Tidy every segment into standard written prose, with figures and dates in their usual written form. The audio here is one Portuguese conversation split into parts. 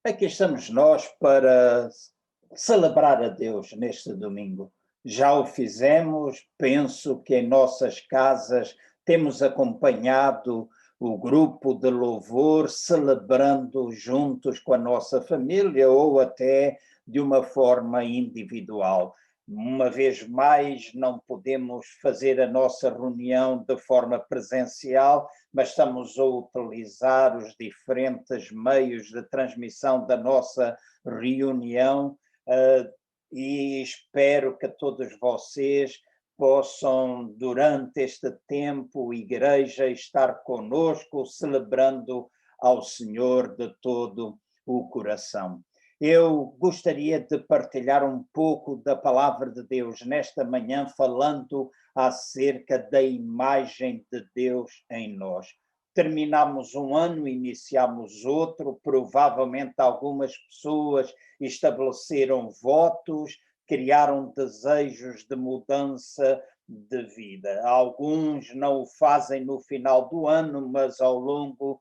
Aqui estamos nós para celebrar a Deus neste domingo. Já o fizemos, penso que em nossas casas temos acompanhado o grupo de louvor, celebrando juntos com a nossa família ou até de uma forma individual. Uma vez mais, não podemos fazer a nossa reunião de forma presencial, mas estamos a utilizar os diferentes meios de transmissão da nossa reunião, e espero que todos vocês possam, durante este tempo, igreja, estar conosco, celebrando ao Senhor de todo o coração. Eu gostaria de partilhar um pouco da palavra de Deus nesta manhã, falando acerca da imagem de Deus em nós. Terminamos um ano, iniciamos outro, provavelmente algumas pessoas estabeleceram votos, criaram desejos de mudança de vida. Alguns não o fazem no final do ano, mas ao longo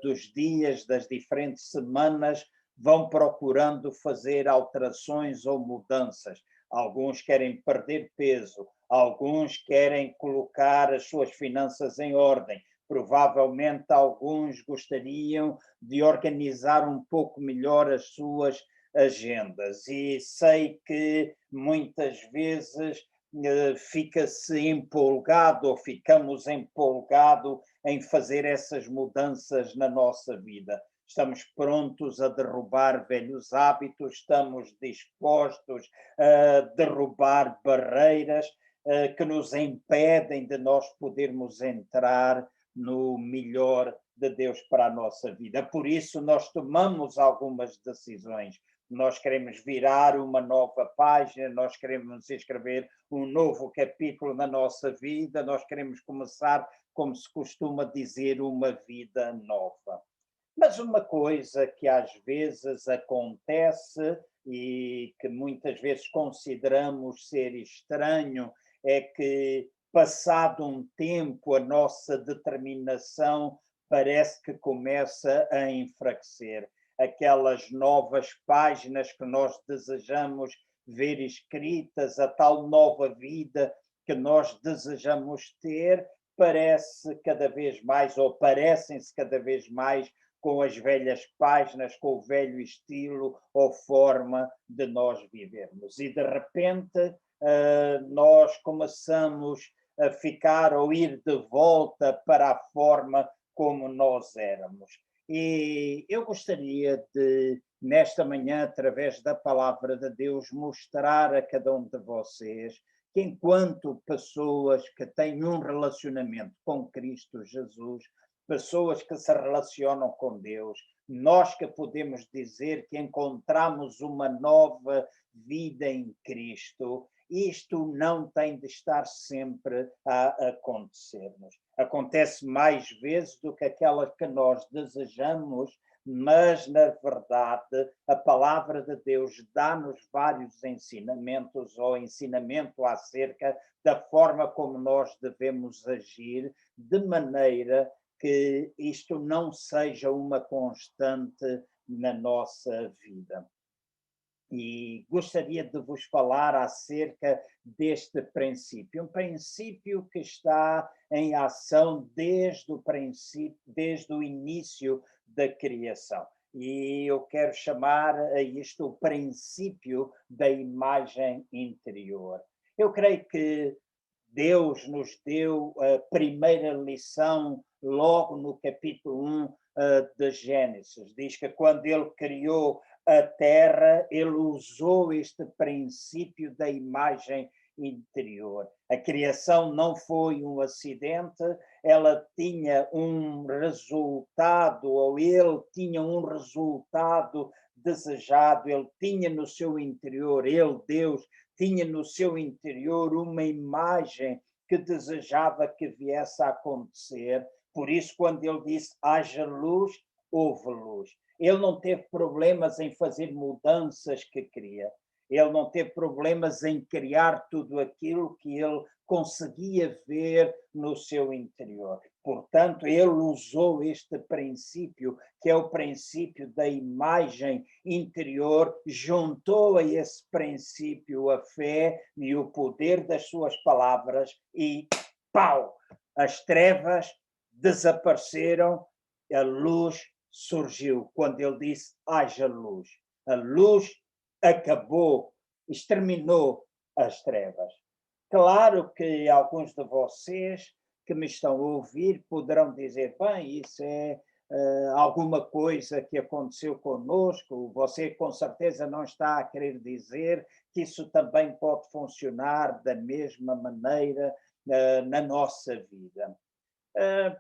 dos dias, das diferentes semanas, vão procurando fazer alterações ou mudanças. Alguns querem perder peso, alguns querem colocar as suas finanças em ordem. Provavelmente alguns gostariam de organizar um pouco melhor as suas agendas. E sei que muitas vezes fica-se empolgado ou ficamos empolgados em fazer essas mudanças na nossa vida. Estamos prontos a derrubar velhos hábitos, estamos dispostos a derrubar barreiras que nos impedem de nós podermos entrar no melhor de Deus para a nossa vida. Por isso nós tomamos algumas decisões. Nós queremos virar uma nova página, nós queremos escrever um novo capítulo na nossa vida, nós queremos começar, como se costuma dizer, uma vida nova. Mas uma coisa que às vezes acontece e que muitas vezes consideramos ser estranho é que, passado um tempo, a nossa determinação parece que começa a enfraquecer. Aquelas novas páginas que nós desejamos ver escritas, a tal nova vida que nós desejamos ter, parece cada vez mais, ou parecem-se cada vez mais, com as velhas páginas, com o velho estilo ou forma de nós vivermos. E de repente nós começamos a ficar ou ir de volta para a forma como nós éramos. E eu gostaria de, nesta manhã, através da palavra de Deus, mostrar a cada um de vocês que, enquanto pessoas que têm um relacionamento com Cristo Jesus, pessoas que se relacionam com Deus, nós que podemos dizer que encontramos uma nova vida em Cristo, isto não tem de estar sempre a acontecer-nos. Acontece mais vezes do que aquela que nós desejamos, mas, na verdade, a palavra de Deus dá-nos vários ensinamentos, ou ensinamento acerca da forma como nós devemos agir, de maneira que isto não seja uma constante na nossa vida. E gostaria de vos falar acerca deste princípio, um princípio que está em ação desde o princípio, desde o início da criação. E eu quero chamar a isto o princípio da imagem interior. Eu creio que Deus nos deu a primeira lição logo no capítulo 1 de Gênesis. Diz que quando ele criou a terra, ele usou este princípio da imagem interior. A criação não foi um acidente, ela tinha um resultado, ou ele tinha um resultado desejado, ele tinha no seu interior, ele, Deus, tinha no seu interior uma imagem que desejava que viesse a acontecer. Por isso, quando ele disse haja luz, houve luz. Ele não teve problemas em fazer mudanças que queria. Ele não teve problemas em criar tudo aquilo que ele conseguia ver no seu interior. Portanto, ele usou este princípio, que é o princípio da imagem interior, juntou a esse princípio a fé e o poder das suas palavras e pau! As trevas desapareceram, a luz surgiu. Quando ele disse, haja luz. A luz acabou, exterminou as trevas. Claro que alguns de vocês que me estão a ouvir poderão dizer, bem, isso é alguma coisa que aconteceu conosco, você com certeza não está a querer dizer que isso também pode funcionar da mesma maneira na nossa vida.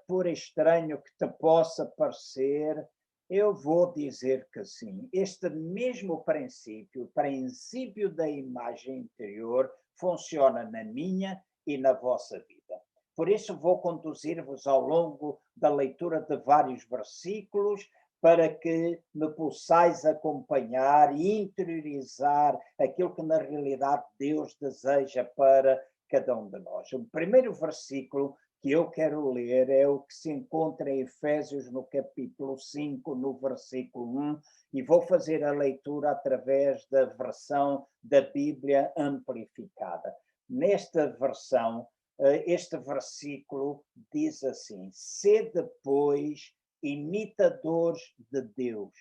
Por estranho que te possa parecer, eu vou dizer que sim. Este mesmo princípio, o princípio da imagem interior, funciona na minha e na vossa vida. Por isso vou conduzir-vos ao longo da leitura de vários versículos para que me possais acompanhar e interiorizar aquilo que na realidade Deus deseja para cada um de nós. O primeiro versículo que eu quero ler é o que se encontra em Efésios no capítulo 5, no versículo 1, e vou fazer a leitura através da versão da Bíblia amplificada. Nesta versão, este versículo diz assim: sede, pois, imitadores de Deus,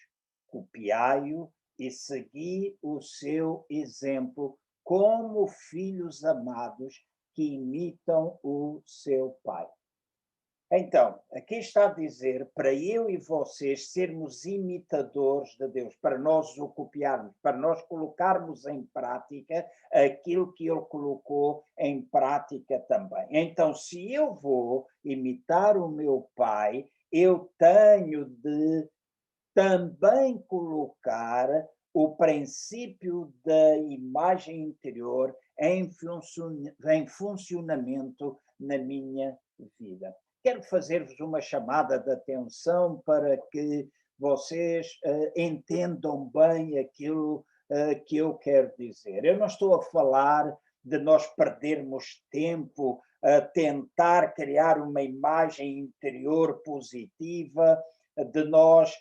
copiai-o e segui o seu exemplo como filhos amados que imitam o seu pai. Então, aqui está a dizer para eu e vocês sermos imitadores de Deus, para nós o copiarmos, para nós colocarmos em prática aquilo que ele colocou em prática também. Então, se eu vou imitar o meu pai, eu tenho de também colocar o princípio da imagem interior em funcionamento na minha vida. Quero fazer-vos uma chamada de atenção para que vocês entendam bem aquilo que eu quero dizer. Eu não estou a falar de nós perdermos tempo a tentar criar uma imagem interior positiva, de nós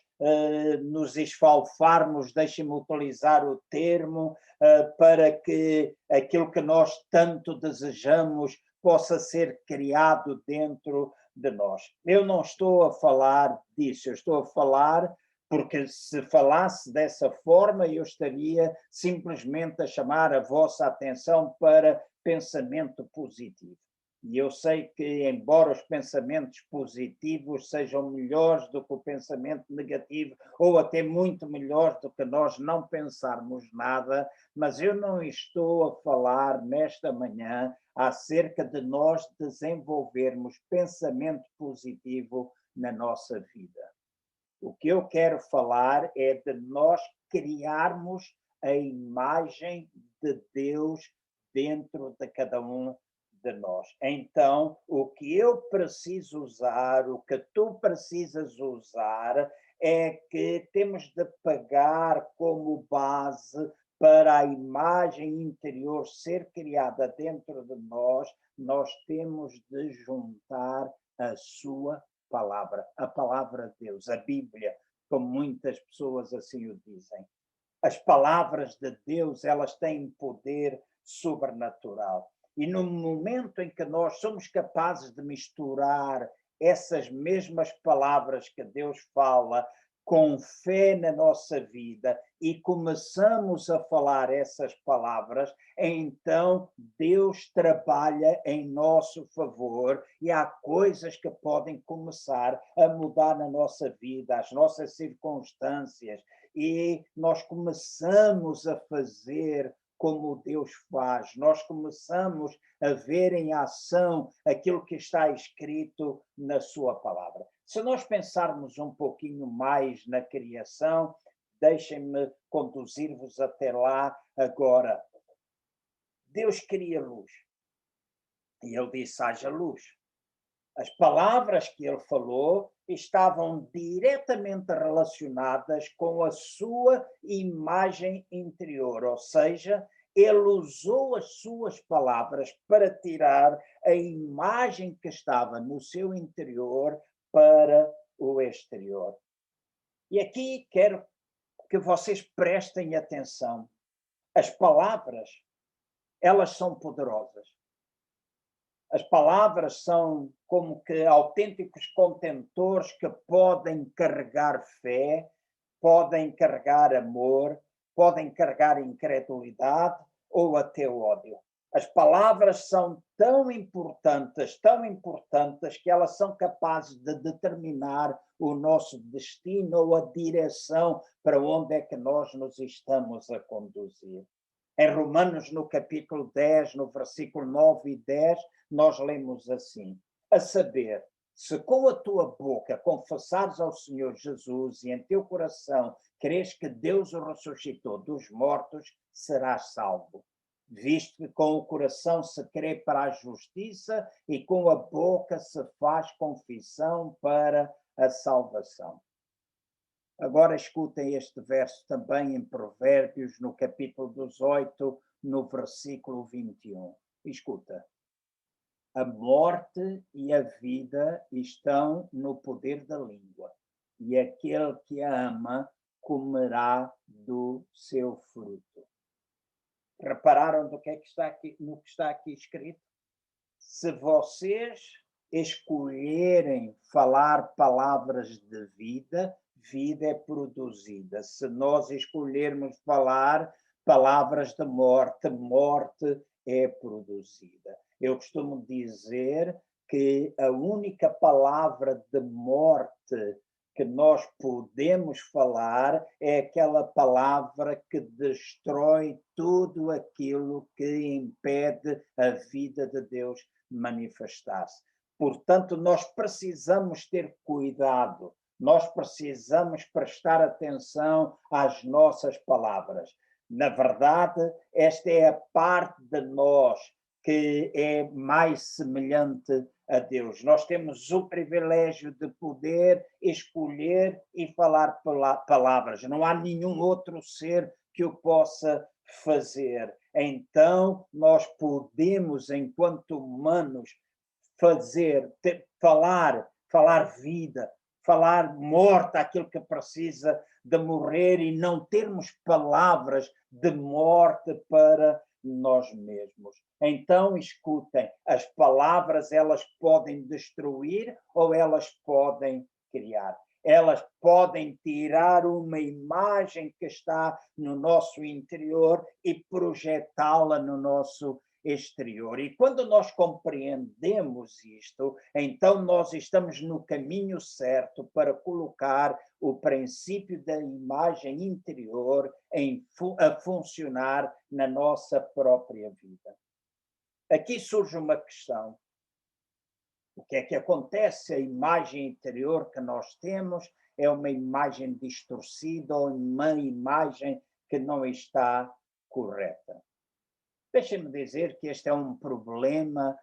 nos esfalfarmos, deixem-me utilizar o termo, para que aquilo que nós tanto desejamos possa ser criado dentro de nós. Eu não estou a falar disso, eu estou a falar porque se falasse dessa forma eu estaria simplesmente a chamar a vossa atenção para pensamento positivo. E eu sei que, embora os pensamentos positivos sejam melhores do que o pensamento negativo, ou até muito melhores do que nós não pensarmos nada, mas eu não estou a falar nesta manhã acerca de nós desenvolvermos pensamento positivo na nossa vida. O que eu quero falar é de nós criarmos a imagem de Deus dentro de cada um de nós. Então, o que eu preciso usar, o que tu precisas usar, é que temos de pegar como base para a imagem interior ser criada dentro de nós temos de juntar a sua palavra, a palavra de Deus, a Bíblia, como muitas pessoas assim o dizem. As palavras de Deus, elas têm poder sobrenatural. E no momento em que nós somos capazes de misturar essas mesmas palavras que Deus fala com fé na nossa vida e começamos a falar essas palavras, então Deus trabalha em nosso favor e há coisas que podem começar a mudar na nossa vida, as nossas circunstâncias, e nós começamos a fazer como Deus faz. Nós começamos a ver em ação aquilo que está escrito na sua palavra. Se nós pensarmos um pouquinho mais na criação, deixem-me conduzir-vos até lá agora. Deus cria luz. E ele disse, haja luz. As palavras que ele falou estavam diretamente relacionadas com a sua imagem interior, ou seja, ele usou as suas palavras para tirar a imagem que estava no seu interior para o exterior. E aqui quero que vocês prestem atenção. As palavras, elas são poderosas. As palavras são como que autênticos contentores que podem carregar fé, podem carregar amor, podem carregar incredulidade ou até ódio. As palavras são tão importantes, que elas são capazes de determinar o nosso destino ou a direção para onde é que nós nos estamos a conduzir. Em Romanos, no capítulo 10, no versículo 9 e 10, nós lemos assim: a saber, se com a tua boca confessares ao Senhor Jesus e em teu coração crês que Deus o ressuscitou dos mortos, serás salvo. Visto que com o coração se crê para a justiça e com a boca se faz confissão para a salvação. Agora escutem este verso também em Provérbios, no capítulo 18, no versículo 21. Escuta. A morte e a vida estão no poder da língua, e aquele que a ama comerá do seu fruto. Repararam do que é que está aqui, no que está aqui escrito? Se vocês escolherem falar palavras de vida, vida é produzida. Se nós escolhermos falar palavras de morte, morte é produzida. Eu costumo dizer que a única palavra de morte que nós podemos falar é aquela palavra que destrói tudo aquilo que impede a vida de Deus manifestar-se. Portanto, nós precisamos ter cuidado, nós precisamos prestar atenção às nossas palavras. Na verdade, esta é a parte de nós que é mais semelhante a Deus. Nós temos o privilégio de poder escolher e falar palavras. Não há nenhum outro ser que o possa fazer. Então, nós podemos, enquanto humanos, falar vida, falar morte àquilo que precisa de morrer e não termos palavras de morte para nós mesmos. Então, escutem, as palavras, elas podem destruir ou elas podem criar. Elas podem tirar uma imagem que está no nosso interior e projetá-la no nosso exterior. E quando nós compreendemos isto, então nós estamos no caminho certo para colocar o princípio da imagem interior a funcionar na nossa própria vida. Aqui surge uma questão. O que é que acontece? A imagem interior que nós temos é uma imagem distorcida ou uma imagem que não está correta. Deixem-me dizer que este é um problema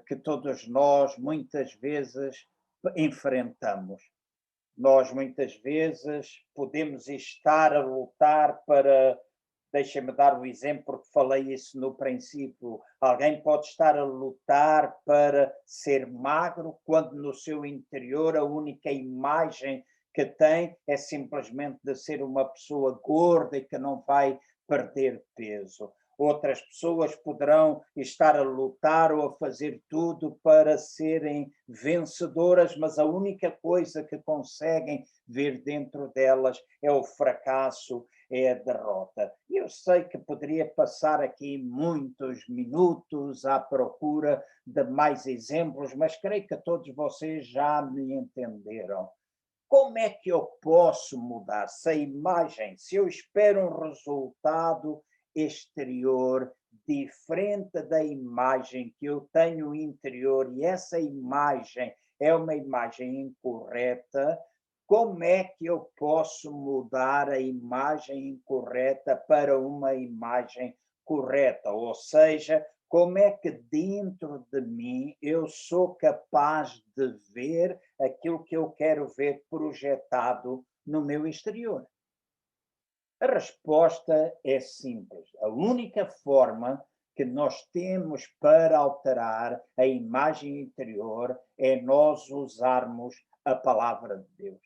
que todos nós muitas vezes enfrentamos. Nós muitas vezes podemos estar a lutar para... Deixem-me dar o exemplo, porque falei isso no princípio. Alguém pode estar a lutar para ser magro, quando no seu interior a única imagem que tem é simplesmente de ser uma pessoa gorda e que não vai perder peso. Outras pessoas poderão estar a lutar ou a fazer tudo para serem vencedoras, mas a única coisa que conseguem ver dentro delas é o fracasso, é a derrota. Eu sei que poderia passar aqui muitos minutos à procura de mais exemplos, mas creio que todos vocês já me entenderam. Como é que eu posso mudar se a imagem, se eu espero um resultado exterior diferente da imagem que eu tenho interior e essa imagem é uma imagem incorreta, como é que eu posso mudar a imagem incorreta para uma imagem correta? Ou seja, como é que dentro de mim eu sou capaz de ver aquilo que eu quero ver projetado no meu exterior? A resposta é simples. A única forma que nós temos para alterar a imagem interior é nós usarmos a palavra de Deus.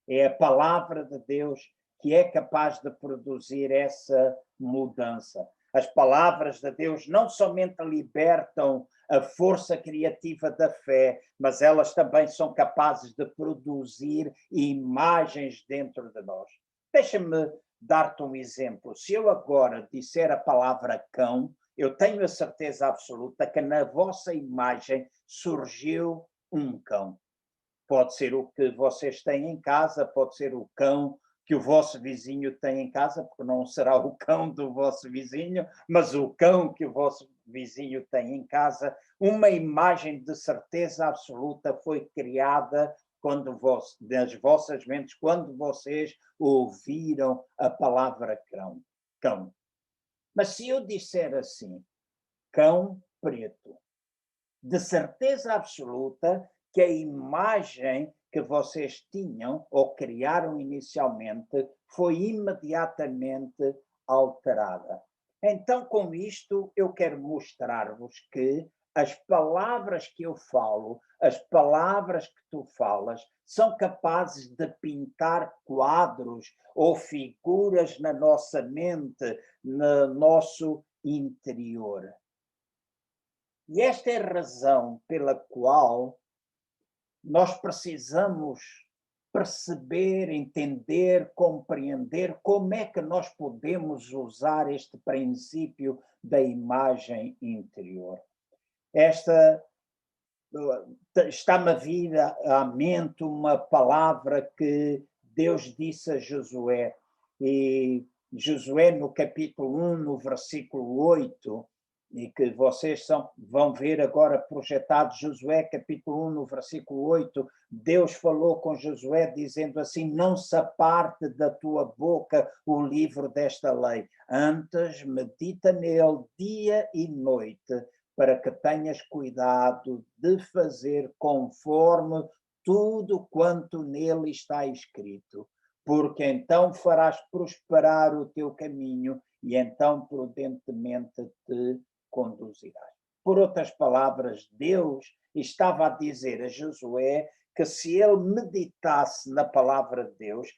É a palavra de Deus que é capaz de produzir essa mudança. As palavras de Deus não somente libertam a força criativa da fé, mas elas também são capazes de produzir imagens dentro de nós. Deixa-me dar-te um exemplo. Se eu agora disser a palavra cão, eu tenho a certeza absoluta que na vossa imagem surgiu um cão. Pode ser o que vocês têm em casa, pode ser o cão que o vosso vizinho tem em casa, porque não será o cão do vosso vizinho, mas o cão que o vosso vizinho tem em casa. Uma imagem de certeza absoluta foi criada nas vossas mentes, quando vocês ouviram a palavra cão. Mas se eu disser assim, cão preto, de certeza absoluta que a imagem que vocês tinham ou criaram inicialmente foi imediatamente alterada. Então, com isto, eu quero mostrar-vos que as palavras que eu falo, as palavras que tu falas, são capazes de pintar quadros ou figuras na nossa mente, no nosso interior. E esta é a razão pela qual nós precisamos perceber, entender, compreender como é que nós podemos usar este princípio da imagem interior. Está-me a vir à mente uma palavra que Deus disse a Josué, e Josué no capítulo 1, no versículo 8, e que vocês vão ver agora projetado, Josué capítulo 1, no versículo 8, Deus falou com Josué dizendo assim, não se aparte da tua boca o livro desta lei, antes medita nele dia e noite, para que tenhas cuidado de fazer conforme tudo quanto nele está escrito, porque então farás prosperar o teu caminho e então prudentemente te conduzirás. Por outras palavras, Deus estava a dizer a Josué que se ele meditasse na palavra de Deus,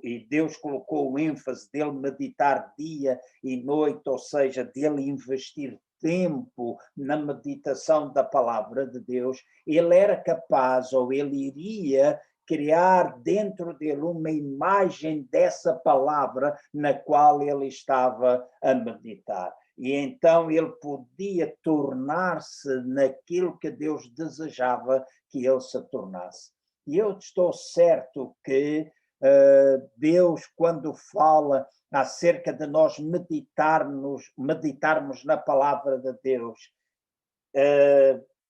e Deus colocou o ênfase dele meditar dia e noite, ou seja, dele investir tempo na meditação da palavra de Deus, ele era capaz, ou ele iria criar dentro dele uma imagem dessa palavra na qual ele estava a meditar. E então ele podia tornar-se naquilo que Deus desejava que ele se tornasse. E eu estou certo que Deus, quando fala acerca de nós meditarmos na palavra de Deus,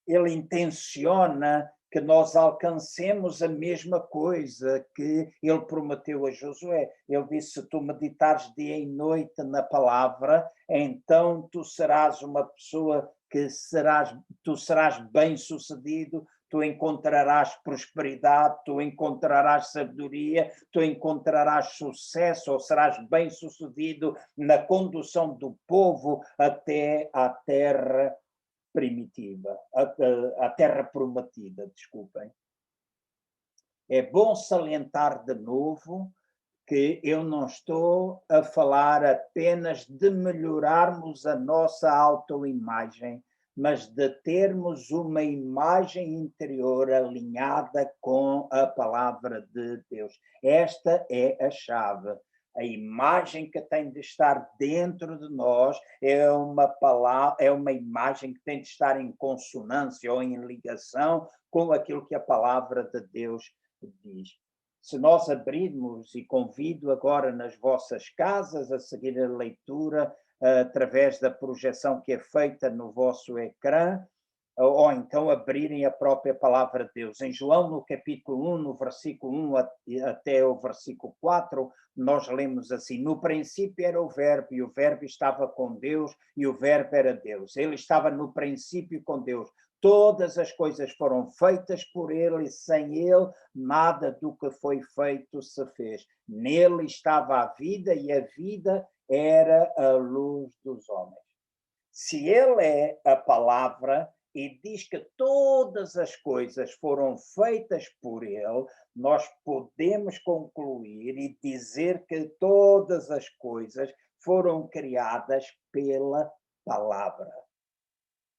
ele intenciona que nós alcancemos a mesma coisa que ele prometeu a Josué. Ele disse, se tu meditares dia e noite na palavra, então tu serás uma pessoa que tu serás bem-sucedido, tu encontrarás prosperidade, tu encontrarás sabedoria, tu encontrarás sucesso, ou serás bem-sucedido na condução do povo até à terra primitiva, a terra prometida, desculpem. É bom salientar de novo que eu não estou a falar apenas de melhorarmos a nossa autoimagem, mas de termos uma imagem interior alinhada com a palavra de Deus. Esta é a chave. A imagem que tem de estar dentro de nós é uma imagem que tem de estar em consonância ou em ligação com aquilo que a palavra de Deus diz. Se nós abrirmos, e convido agora nas vossas casas a seguir a leitura através da projeção que é feita no vosso ecrã, ou então abrirem a própria palavra de Deus. Em João, no capítulo 1, no versículo 1 até o versículo 4, nós lemos assim, no princípio era o verbo, e o verbo estava com Deus, e o verbo era Deus. Ele estava no princípio com Deus. Todas as coisas foram feitas por ele e sem ele nada do que foi feito se fez. Nele estava a vida e a vida era a luz dos homens. Se ele é a palavra e diz que todas as coisas foram feitas por ele, nós podemos concluir e dizer que todas as coisas foram criadas pela palavra.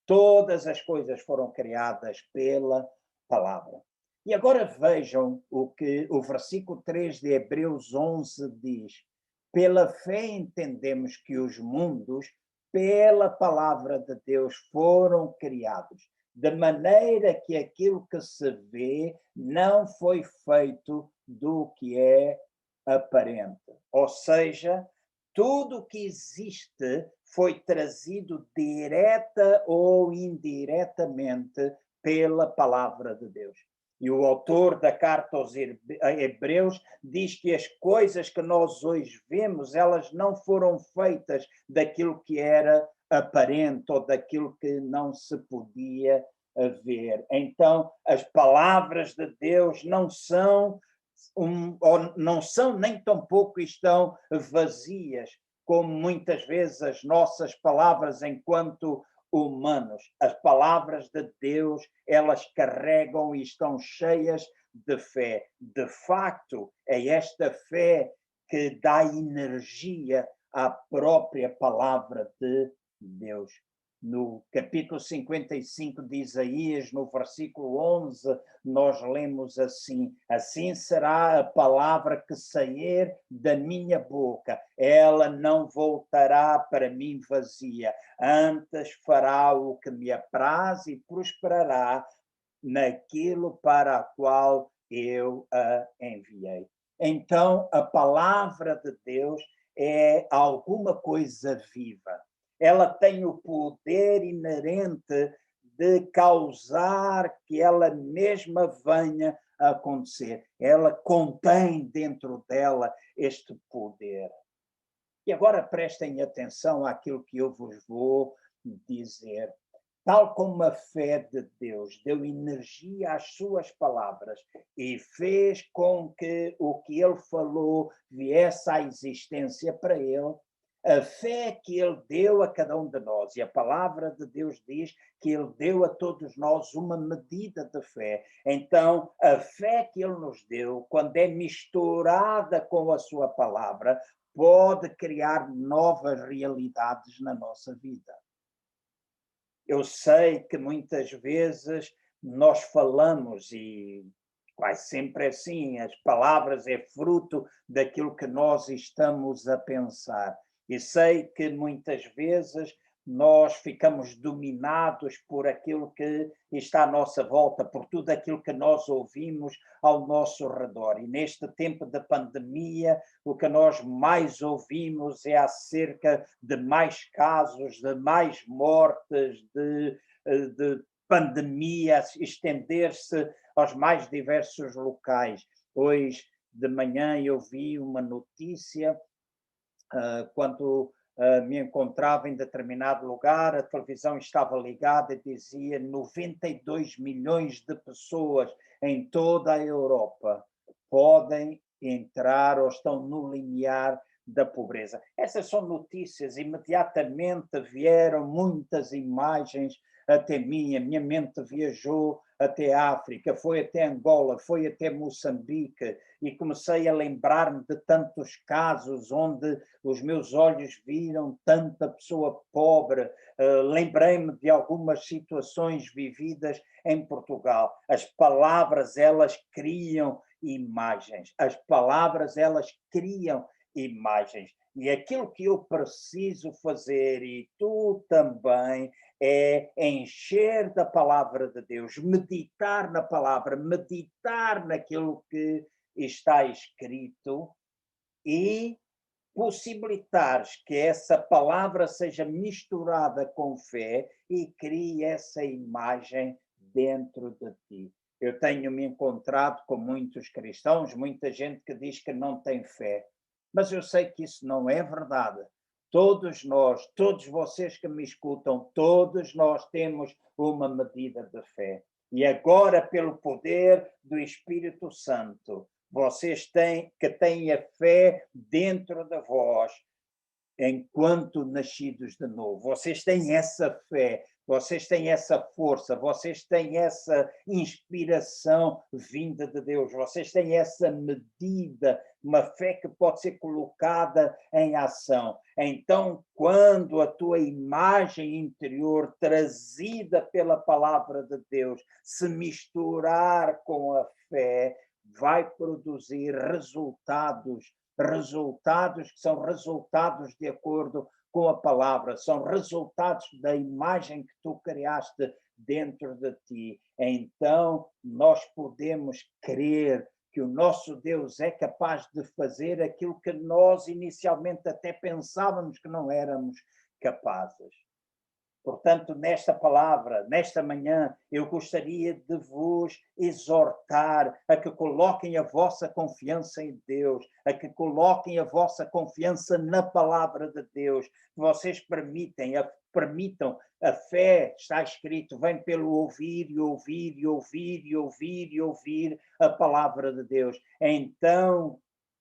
Todas as coisas foram criadas pela palavra. E agora vejam o que o versículo 3 de Hebreus 11 diz. Pela fé entendemos que os mundos, pela palavra de Deus, foram criados, de maneira que aquilo que se vê não foi feito do que é aparente. Ou seja, tudo o que existe foi trazido direta ou indiretamente pela palavra de Deus. E o autor da carta aos Hebreus diz que as coisas que nós hoje vemos, elas não foram feitas daquilo que era aparente ou daquilo que não se podia ver. Então, as palavras de Deus não são não são nem tampouco estão vazias, como muitas vezes as nossas palavras enquanto humanos. As palavras de Deus, elas carregam e estão cheias de fé. De facto, é esta fé que dá energia à própria palavra de Deus. No capítulo 55 de Isaías, no versículo 11, nós lemos assim: assim será a palavra que sair da minha boca, ela não voltará para mim vazia, antes fará o que me apraz e prosperará naquilo para a qual eu a enviei. Então, a palavra de Deus é alguma coisa viva. Ela tem o poder inerente de causar que ela mesma venha a acontecer. Ela contém dentro dela este poder. E agora prestem atenção àquilo que eu vos vou dizer. Tal como a fé de Deus deu energia às suas palavras e fez com que o que ele falou viesse à existência para ele, a fé que ele deu a cada um de nós, e a palavra de Deus diz que ele deu a todos nós uma medida de fé. Então, a fé que ele nos deu, quando é misturada com a sua palavra, pode criar novas realidades na nossa vida. Eu sei que muitas vezes nós falamos e quase sempre é assim, as palavras é fruto daquilo que nós estamos a pensar. E sei que muitas vezes nós ficamos dominados por aquilo que está à nossa volta, por tudo aquilo que nós ouvimos ao nosso redor. E neste tempo de pandemia, o que nós mais ouvimos é acerca de mais casos, de mais mortes, de pandemia estender-se aos mais diversos locais. Hoje de manhã eu vi uma notícia quando me encontrava em determinado lugar, a televisão estava ligada e dizia 92 milhões de pessoas em toda a Europa podem entrar ou estão no limiar da pobreza. Essas são notícias, imediatamente vieram muitas imagens até mim, a minha mente viajou até a África, foi até Angola, foi até Moçambique, e comecei a lembrar-me de tantos casos onde os meus olhos viram tanta pessoa pobre. Lembrei-me de algumas situações vividas em Portugal. As palavras, elas criam imagens. As palavras, elas criam imagens. E aquilo que eu preciso fazer, e tu também, é encher da palavra de Deus, meditar na palavra, meditar naquilo que está escrito e possibilitares que essa palavra seja misturada com fé e crie essa imagem dentro de ti. Eu tenho me encontrado com muitos cristãos, muita gente que diz que não tem fé, mas eu sei que isso não é verdade. Todos nós, todos vocês que me escutam, todos nós temos uma medida de fé. E agora, pelo poder do Espírito Santo, vocês que têm a fé dentro de vós, enquanto nascidos de novo. Vocês têm essa fé, vocês têm essa força, vocês têm essa inspiração vinda de Deus, vocês têm essa medida, uma fé que pode ser colocada em ação. Então, quando a tua imagem interior, trazida pela palavra de Deus, se misturar com a fé, vai produzir resultados que são resultados de acordo com a palavra, são resultados da imagem que tu criaste dentro de ti. Então, nós podemos crer que o nosso Deus é capaz de fazer aquilo que nós inicialmente até pensávamos que não éramos capazes. Portanto, nesta palavra, nesta manhã, eu gostaria de vos exortar a que coloquem a vossa confiança em Deus, a que coloquem a vossa confiança na palavra de Deus, que vocês permitam, a fé, está escrito, vem pelo ouvir e ouvir e ouvir e ouvir e ouvir a palavra de Deus. Então,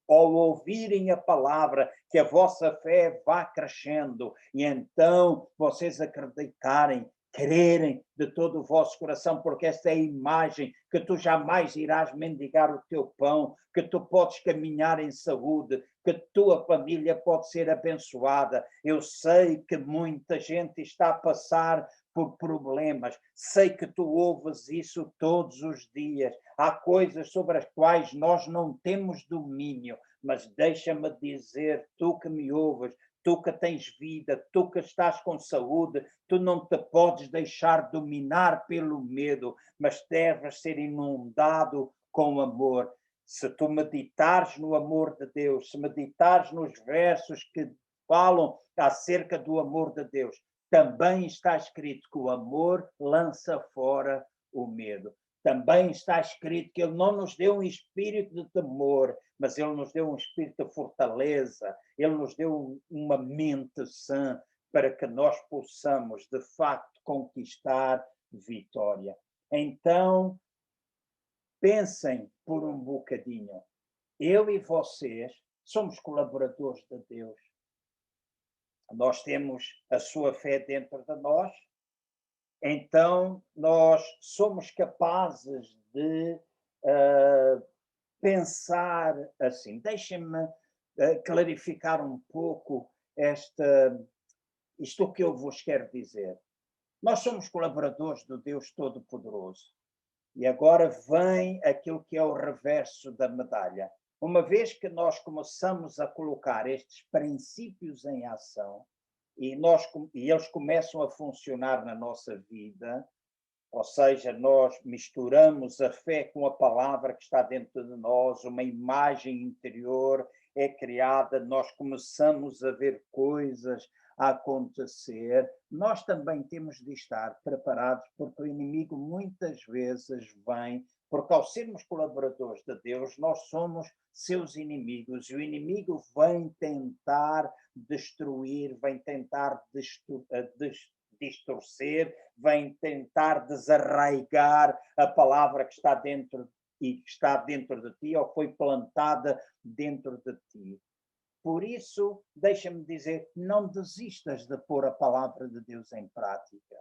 ao ouvirem a palavra, que a vossa fé vá crescendo, e então vocês acreditarem, crerem de todo o vosso coração, porque esta é a imagem que tu jamais irás mendigar o teu pão, que tu podes caminhar em saúde, que tua família pode ser abençoada. Eu sei que muita gente está a passar por problemas, sei que tu ouves isso todos os dias. Há coisas sobre as quais nós não temos domínio, mas deixa-me dizer, tu que me ouves, tu que tens vida, tu que estás com saúde, tu não te podes deixar dominar pelo medo, mas deves ser inundado com amor. Se tu meditares no amor de Deus, se meditares nos versos que falam acerca do amor de Deus, também está escrito que o amor lança fora o medo. Também está escrito que Ele não nos deu um espírito de temor, mas Ele nos deu um espírito de fortaleza, Ele nos deu uma mente sã para que nós possamos, de facto, conquistar vitória. Então, pensem por um bocadinho. Eu e vocês somos colaboradores de Deus. Nós temos a sua fé dentro de nós, então nós somos capazes de pensar assim. Deixem-me clarificar um pouco isto que eu vos quero dizer. Nós somos colaboradores do Deus Todo-Poderoso. E agora vem aquilo que é o reverso da medalha. Uma vez que nós começamos a colocar estes princípios em ação e eles começam a funcionar na nossa vida, ou seja, nós misturamos a fé com a palavra que está dentro de nós, uma imagem interior é criada, nós começamos a ver coisas a acontecer, nós também temos de estar preparados, porque o inimigo muitas vezes vem, porque ao sermos colaboradores de Deus, nós somos seus inimigos, e o inimigo vem tentar destruir, vem tentar distorcer, vem tentar desarraigar a palavra que está dentro e que está dentro de ti, ou foi plantada dentro de ti. Por isso, deixa-me dizer, não desistas de pôr a palavra de Deus em prática.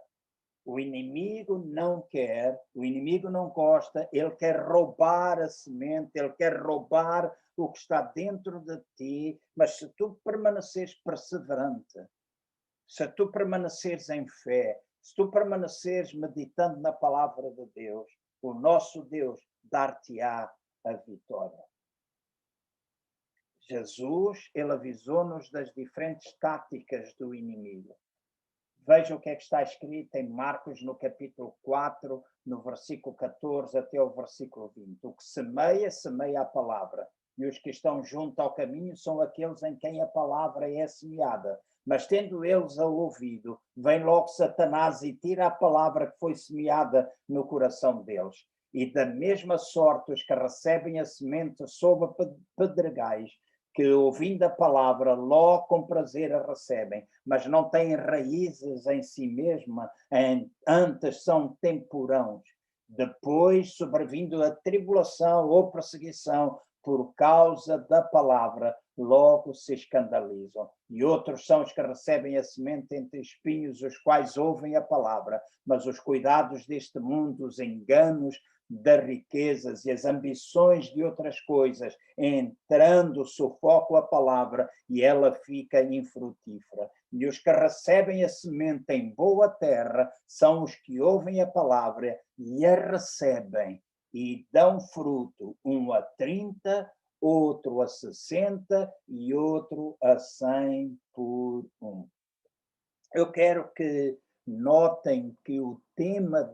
O inimigo não quer, o inimigo não gosta, ele quer roubar a semente, ele quer roubar o que está dentro de ti, mas se tu permaneceres perseverante, se tu permaneceres em fé, se tu permaneceres meditando na palavra de Deus, o nosso Deus dar-te-á a vitória. Jesus, ele avisou-nos das diferentes táticas do inimigo. Veja o que é que está escrito em Marcos, no capítulo 4, no versículo 14 até o versículo 20. O que semeia, semeia a palavra. E os que estão junto ao caminho são aqueles em quem a palavra é semeada. Mas tendo eles a ouvido, vem logo Satanás e tira a palavra que foi semeada no coração deles. E da mesma sorte os que recebem a semente sob pedregais que, ouvindo a palavra, logo com prazer a recebem, mas não têm raízes em si mesma, antes são temporãos. Depois, sobrevindo a tribulação ou perseguição por causa da palavra, logo se escandalizam. E outros são os que recebem a semente entre espinhos, os quais ouvem a palavra, mas os cuidados deste mundo, os enganos das riquezas e as ambições de outras coisas, entrando, sufocam a palavra e ela fica infrutífera. E os que recebem a semente em boa terra são os que ouvem a palavra e a recebem e dão fruto, um a 30, outro a 60 e outro a 100 por um. Eu quero que notem que o tema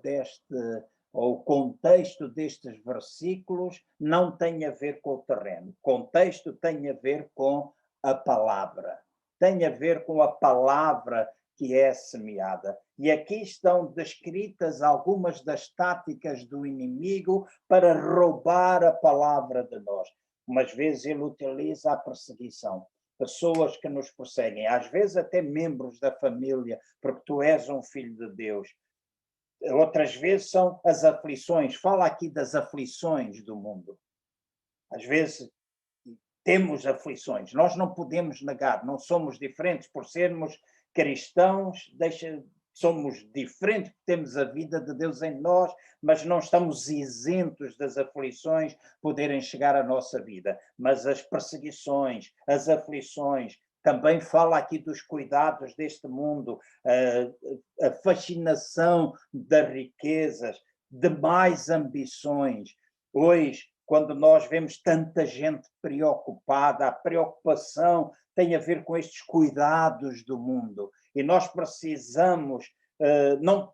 ou o contexto destes versículos não tem a ver com o terreno. O contexto tem a ver com a palavra. Tem a ver com a palavra que é semeada. E aqui estão descritas algumas das táticas do inimigo para roubar a palavra de nós. Umas vezes ele utiliza a perseguição. Pessoas que nos perseguem, às vezes até membros da família, porque tu és um filho de Deus. Outras vezes são as aflições. Fala aqui das aflições do mundo. Às vezes temos aflições. Nós não podemos negar, não somos diferentes por sermos cristãos, somos diferentes, temos a vida de Deus em nós, mas não estamos isentos das aflições poderem chegar à nossa vida. Mas as perseguições, as aflições, também fala aqui dos cuidados deste mundo, a fascinação das riquezas, de mais ambições. Hoje, quando nós vemos tanta gente preocupada, a preocupação tem a ver com estes cuidados do mundo. E nós precisamos,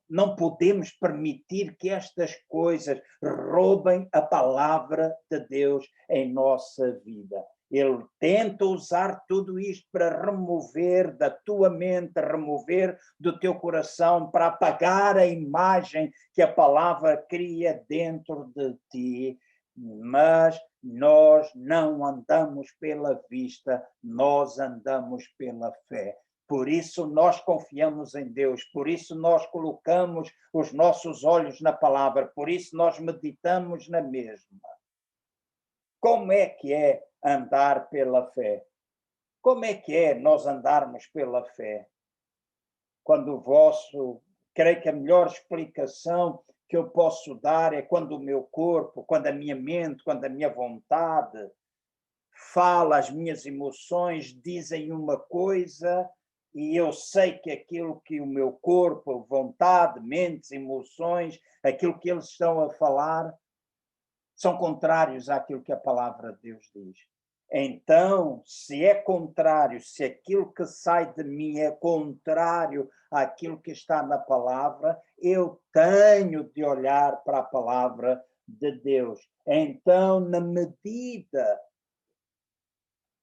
não podemos permitir que estas coisas roubem a palavra de Deus em nossa vida. Ele tenta usar tudo isto para remover da tua mente, remover do teu coração, para apagar a imagem que a palavra cria dentro de ti. Mas nós não andamos pela vista, nós andamos pela fé. Por isso nós confiamos em Deus, por isso nós colocamos os nossos olhos na palavra, por isso nós meditamos na mesma. Como é que é andar pela fé? Como é que é nós andarmos pela fé? Creio que a melhor explicação que eu posso dar é quando o meu corpo, quando a minha mente, quando a minha vontade fala, as minhas emoções dizem uma coisa e eu sei que aquilo que o meu corpo, vontade, mentes, emoções, aquilo que eles estão a falar, são contrários àquilo que a palavra de Deus diz. Então, se é contrário, se aquilo que sai de mim é contrário àquilo que está na palavra, eu tenho de olhar para a palavra de Deus. Então, na medida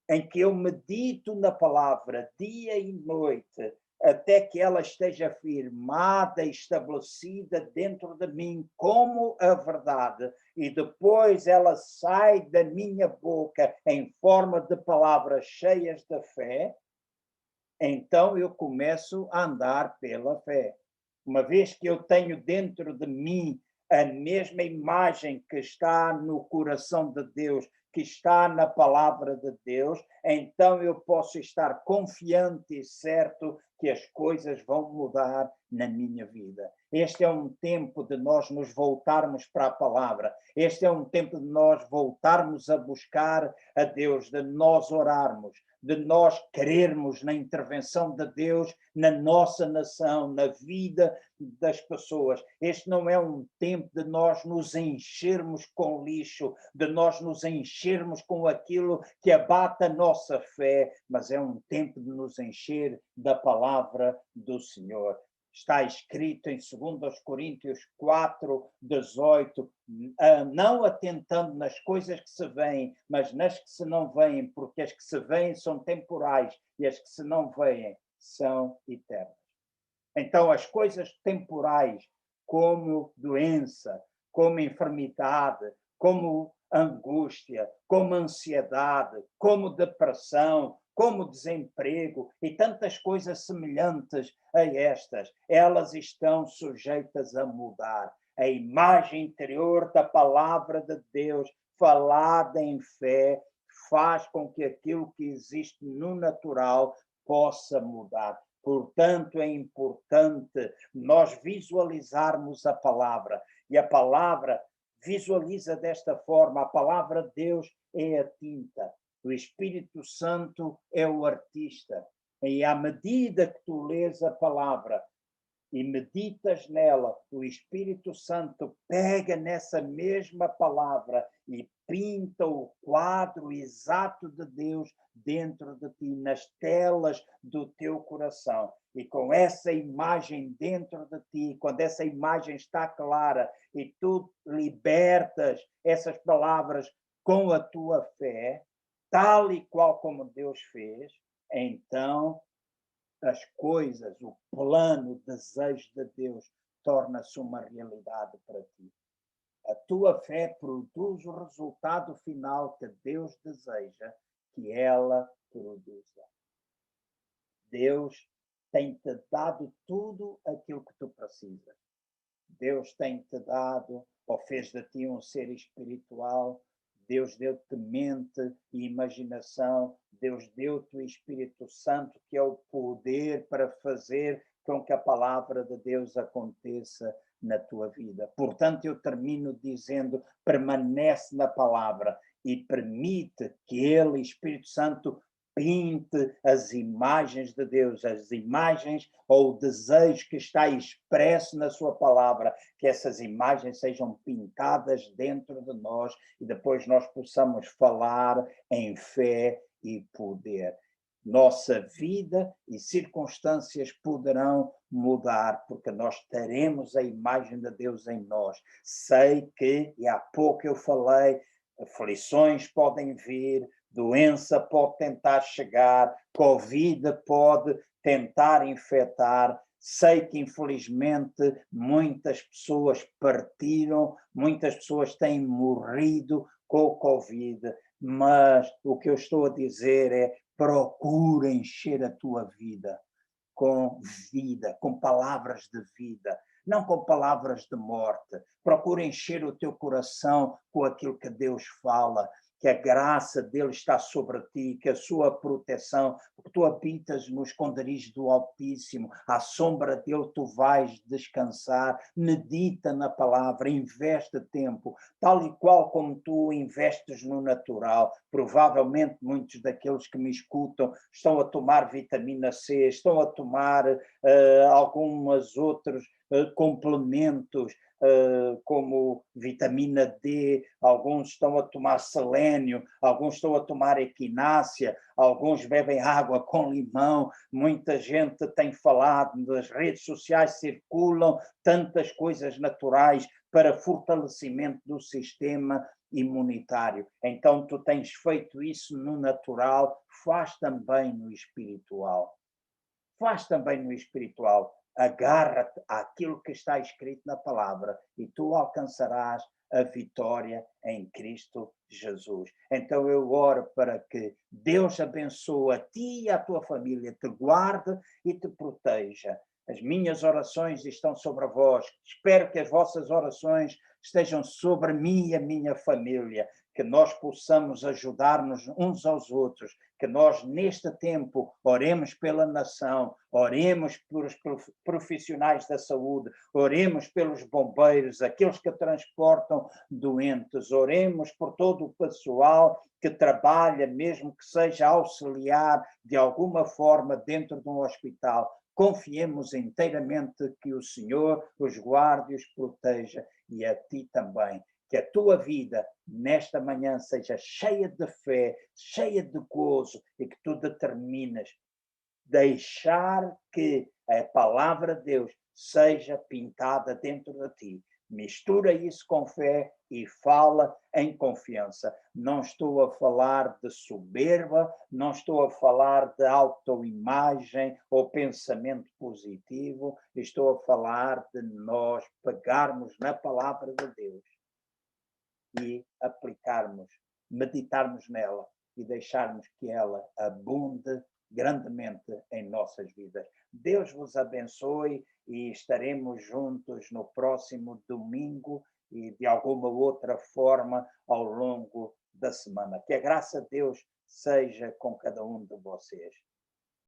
em que eu medito na palavra dia e noite, até que ela esteja firmada e estabelecida dentro de mim como a verdade, e depois ela sai da minha boca em forma de palavras cheias de fé, então eu começo a andar pela fé. Uma vez que eu tenho dentro de mim a mesma imagem que está no coração de Deus, que está na palavra de Deus, então eu posso estar confiante e certo que as coisas vão mudar na minha vida. Este é um tempo de nós nos voltarmos para a palavra. Este é um tempo de nós voltarmos a buscar a Deus, de nós orarmos, de nós crermos na intervenção de Deus na nossa nação, na vida das pessoas. Este não é um tempo de nós nos enchermos com lixo, de nós nos enchermos com aquilo que abate a nossa fé, mas é um tempo de nos encher da palavra do Senhor. Está escrito em 2 Coríntios 4, 18, não atentando nas coisas que se veem, mas nas que se não veem, porque as que se veem são temporais e as que se não veem são eternas. Então, as coisas temporais, como doença, como enfermidade, como angústia, como ansiedade, como depressão, como desemprego e tantas coisas semelhantes a estas, elas estão sujeitas a mudar. A imagem interior da palavra de Deus, falada em fé, faz com que aquilo que existe no natural possa mudar. Portanto, é importante nós visualizarmos a palavra. E a palavra visualiza desta forma: a palavra de Deus é a tinta, o Espírito Santo é o artista. E à medida que tu lês a palavra e meditas nela, o Espírito Santo pega nessa mesma palavra e pinta o quadro exato de Deus dentro de ti, nas telas do teu coração. E com essa imagem dentro de ti, quando essa imagem está clara e tu libertas essas palavras com a tua fé, tal e qual como Deus fez, então as coisas, o plano, o desejo de Deus torna-se uma realidade para ti. A tua fé produz o resultado final que Deus deseja que ela produza. Deus tem-te dado tudo aquilo que tu precisas. Deus tem-te dado, ou fez de ti um ser espiritual. Deus deu-te mente e imaginação. Deus deu-te o Espírito Santo, que é o poder para fazer com que a palavra de Deus aconteça na tua vida. Portanto, eu termino dizendo: permanece na palavra e permite que Ele, Espírito Santo, pinte as imagens de Deus, as imagens ou o desejo que está expresso na sua palavra, que essas imagens sejam pintadas dentro de nós e depois nós possamos falar em fé e poder. Nossa vida e circunstâncias poderão mudar, porque nós teremos a imagem de Deus em nós. Sei que, e há pouco eu falei, aflições podem vir, doença pode tentar chegar, Covid pode tentar infectar. Sei que, infelizmente, muitas pessoas partiram, muitas pessoas têm morrido com o Covid, mas o que eu estou a dizer é: procura encher a tua vida, com palavras de vida, não com palavras de morte. Procura encher o teu coração com aquilo que Deus fala, que a graça dele está sobre ti, que a sua proteção, porque tu habitas no esconderijo do Altíssimo, à sombra dele tu vais descansar. Medita na palavra, investe tempo, tal e qual como tu investes no natural. Provavelmente muitos daqueles que me escutam estão a tomar vitamina C, estão a tomar algumas outros complementos, como vitamina D, alguns estão a tomar selênio, alguns estão a tomar equinácea, alguns bebem água com limão. Muita gente tem falado, nas redes sociais circulam tantas coisas naturais para fortalecimento do sistema imunitário. Então tu tens feito isso no natural, faz também no espiritual. Faz também no espiritual. Agarra-te àquilo que está escrito na palavra e tu alcançarás a vitória em Cristo Jesus. Então eu oro para que Deus abençoe a ti e a tua família, te guarde e te proteja. As minhas orações estão sobre vós. Espero que as vossas orações estejam sobre mim e a minha família, que nós possamos ajudar-nos uns aos outros, que nós neste tempo oremos pela nação, oremos pelos profissionais da saúde, oremos pelos bombeiros, aqueles que transportam doentes, oremos por todo o pessoal que trabalha, mesmo que seja auxiliar de alguma forma dentro de um hospital. Confiemos inteiramente que o Senhor os guarde e os proteja, e a ti também. Que a tua vida nesta manhã seja cheia de fé, cheia de gozo, e que tu determines deixar que a palavra de Deus seja pintada dentro de ti. Mistura isso com fé e fala em confiança. Não estou a falar de soberba, não estou a falar de autoimagem ou pensamento positivo, estou a falar de nós pegarmos na palavra de Deus e aplicarmos, meditarmos nela e deixarmos que ela abunde grandemente em nossas vidas. Deus vos abençoe e estaremos juntos no próximo domingo e de alguma outra forma ao longo da semana. Que a graça de Deus seja com cada um de vocês.